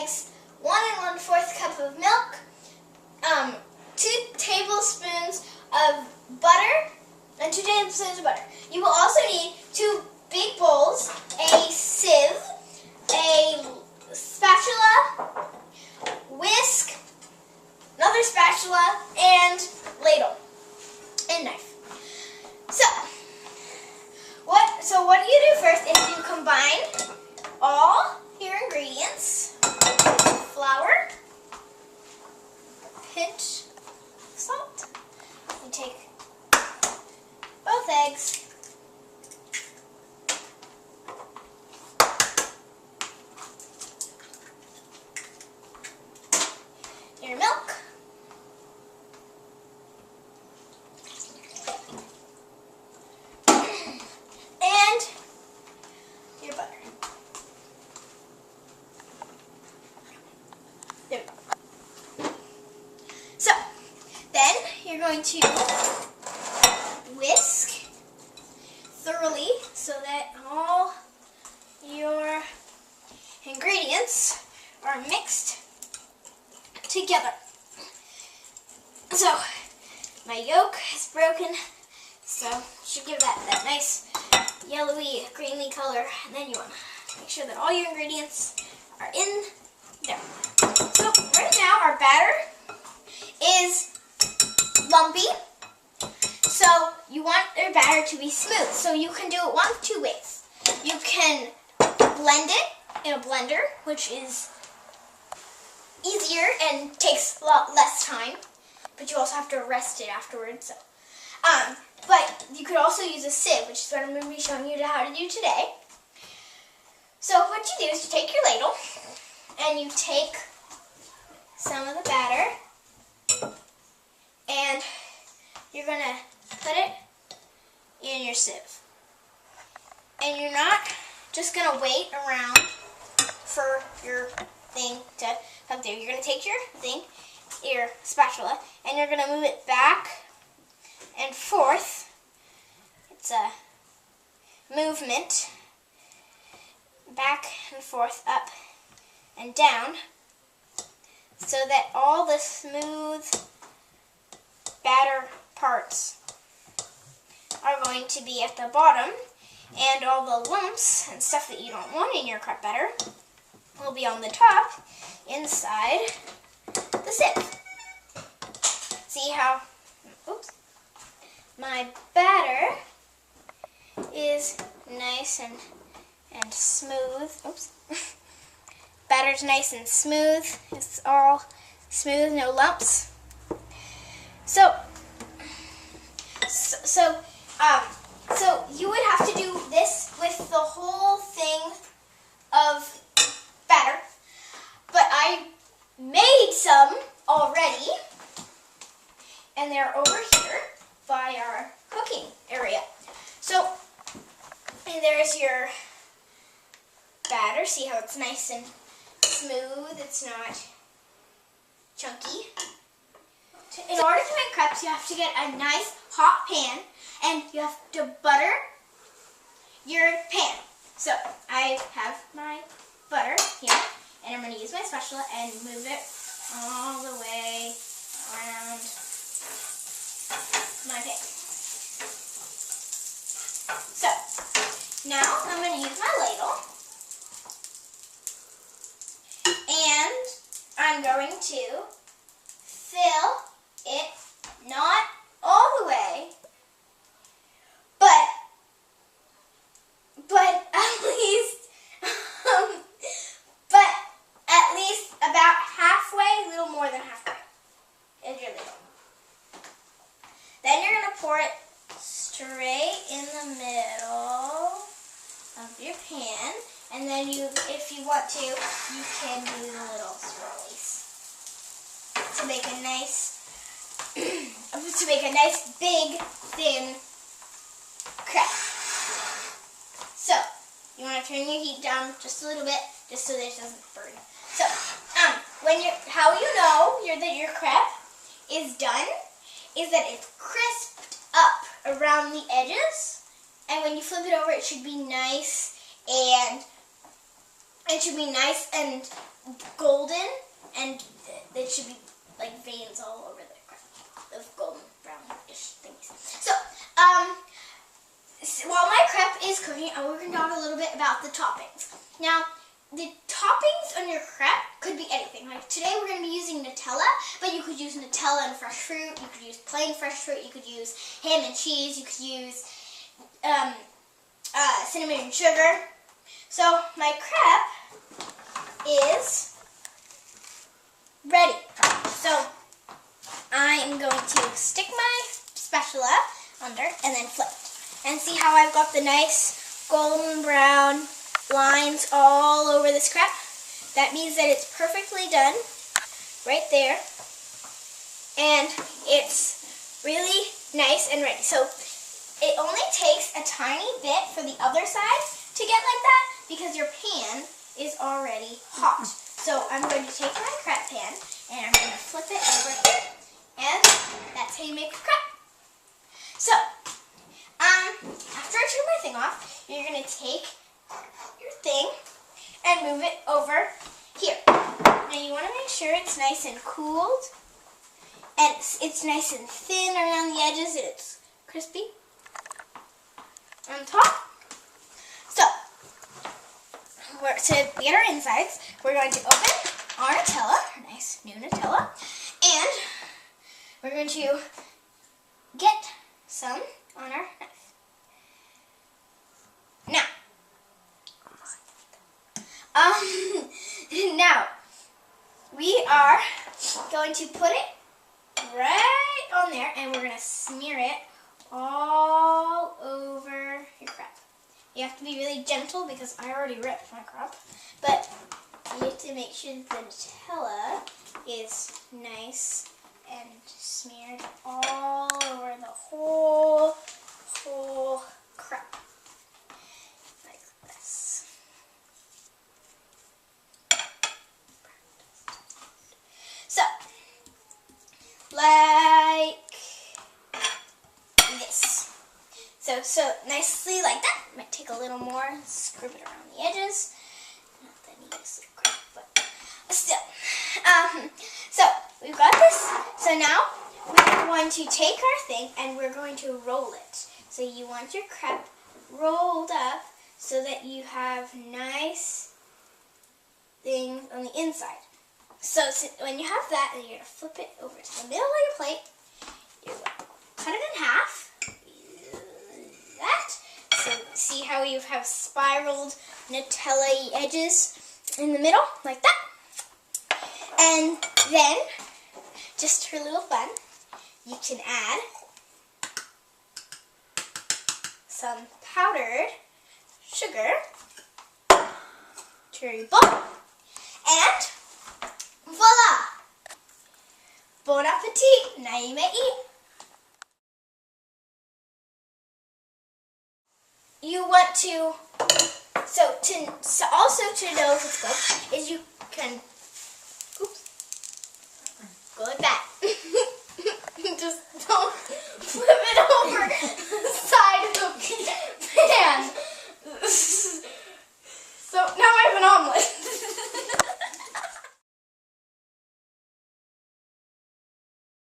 eggs, 1 1/4 cup of milk, 2 tablespoons of butter, and 2 tablespoons of butter. You will also need 2 big bowls, a sieve, a spatula, whisk, another spatula, and ladle, and knife. So what do you do first is you combine all your ingredients, flour, pinch of salt. You take both eggs, your milk, and your butter. There we go. So, then you're going to whisk thoroughly so that all your ingredients are mixed together. So, my yolk is broken, so you should give that nice yellowy, greeny color, and then you want to make sure that all your ingredients are in there. So, right now our batter is lumpy, so you want your batter to be smooth. So you can do it one of 2 ways. You can blend it in a blender, which is easier and takes a lot less time, but you also have to rest it afterwards. So, but you could also use a sieve, which is what I'm going to be showing you how to do today. So what you do is you take your ladle and you take some of the batter and you're going to put it in your sieve. And you're not just going to wait around for your thing to come through. You're going to take your thing, your spatula, and you're going to move it back and forth. It's a movement, back and forth, up and down, so that all the smooth batter parts are going to be at the bottom, and all the lumps and stuff that you don't want in your crepe batter will be on the top inside the sieve. See how, oops, my batter is nice and smooth. Oops. Batter's nice and smooth. It's all smooth, no lumps. So you would have to do this with the whole thing of batter, but I made some already, and they're over here by our cooking area. So, and there's your batter. See how it's nice and smooth? It's not chunky. In order to make crepes, you have to get a nice hot pan, and you have to butter your pan. So, I have my butter here, and I'm going to use my spatula and move it all the way around my pan. So, now I'm going to use my ladle, and I'm going to fill it, not all the way, but at least about halfway, a little more than halfway, is your ladle. Then you're going to pour it straight in the middle of your pan, and then if you want to, you can do the little swirlies to make a nice big thin crepe. So you want to turn your heat down just a little bit, just so that it doesn't burn. So how you know that your crepe is done is that it's crisped up around the edges, and when you flip it over, it should be nice and It should be nice and golden, and it should be like veins all over the crepe, those golden brownish things. So, while my crepe is cooking, we're going to talk a little bit about the toppings. Now, the toppings on your crepe could be anything. Like today we're going to be using Nutella, but you could use Nutella and fresh fruit. You could use plain fresh fruit. You could use ham and cheese. You could use cinnamon and sugar. So my crepe is ready. So I am going to stick my spatula under and then flip it. And see how I've got the nice golden brown lines all over this crepe? That means that it's perfectly done right there. And it's really nice and ready. So it only takes a tiny bit for the other side to get like that because your pan is already hot. So I'm going to take my crepe pan and I'm going to flip it over here. And that's how you make a crepe. So, after I turn my thing off, you're going to take your thing and move it over here. Now you want to make sure it's nice and cooled and it's nice and thin around the edges and it's crispy on top. So, to get our insides, we're going to open our Nutella, our nice new Nutella, and we're going to get some on our knife. Now, we are going to put it right on there and we're going to smear it all over your crepe. You have to be really gentle because I already ripped my crepe, but you have to make sure the Nutella is nice and smeared all over the whole crepe. Like this. So, like this. So nicely like that. Might take a little more. Scrape it around the edges. Not the neatest crepe, but still. So we've got this. So now we're going to take our thing and we're going to roll it. So you want your crepe rolled up so that you have nice things on the inside. So when you have that, then you're going to flip it over to the middle of your plate. You're going to cut it in half. That. So see how you have spiraled Nutella edges in the middle, like that. And then, just for a little fun, you can add some powdered sugar to your bowl. And voila! Bon appetit! Now you may eat. You want to, also to know if it's cooked, is you can